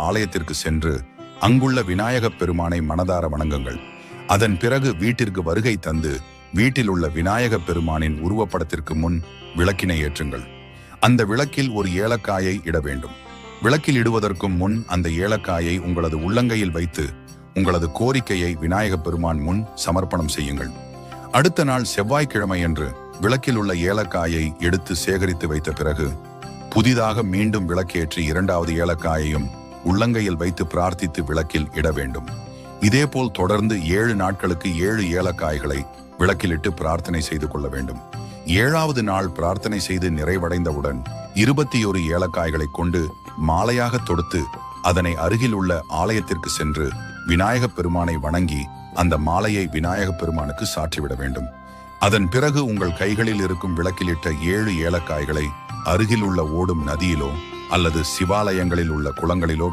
ஆலயத்திற்கு சென்று அங்குள்ள விநாயகப் பெருமானை மனதார வணங்குங்கள். அதன் பிறகு வீட்டிற்கு வருகை தந்து வீட்டில் உள்ள விநாயகப் பெருமானின் உருவப்படத்திற்கு முன் விளக்கினை ஏற்றுங்கள். அந்த விளக்கில் ஒரு ஏலக்காயை இட வேண்டும். விளக்கில் இடுவதற்கும் முன் அந்த ஏலக்காயை உங்களது உள்ளங்கையில் வைத்து உங்களது கோரிக்கையை விநாயகப் பெருமான் முன் சமர்ப்பணம் செய்யுங்கள். அடுத்த நாள் செவ்வாய்க்கிழமையன்று விளக்கில் உள்ள ஏலக்காயை எடுத்து சேகரித்து வைத்த பிறகு புதிதாக மீண்டும் விளக்கேற்றி இரண்டாவது ஏலக்காயையும் உள்ளங்கையில் வைத்து பிரார்த்தித்து விளக்கில் இட வேண்டும். இதேபோல் தொடர்ந்து 7 நாட்களுக்கு 7 ஏலக்காய்களை விளக்கிலிட்டு பிரார்த்தனை செய்து கொள்ள வேண்டும். 7வது நாள் பிரார்த்தனை செய்து நிறைவடைந்தவுடன் 21 ஏலக்காய்களை கொண்டு மாலையாக தொடுத்து அதனை அருகில் உள்ள ஆலயத்திற்கு சென்று விநாயகப் பெருமானை வணங்கி அந்த மாலையை விநாயகப் பெருமானுக்கு சாற்றிவிட வேண்டும். அதன் பிறகு உங்கள் கைகளில் இருக்கும் விளக்கிலிட்ட 7 ஏலக்காய்களை அருகில் உள்ள ஓடும் நதியிலோ அல்லது சிவாலயங்களில் உள்ள குளங்களிலோ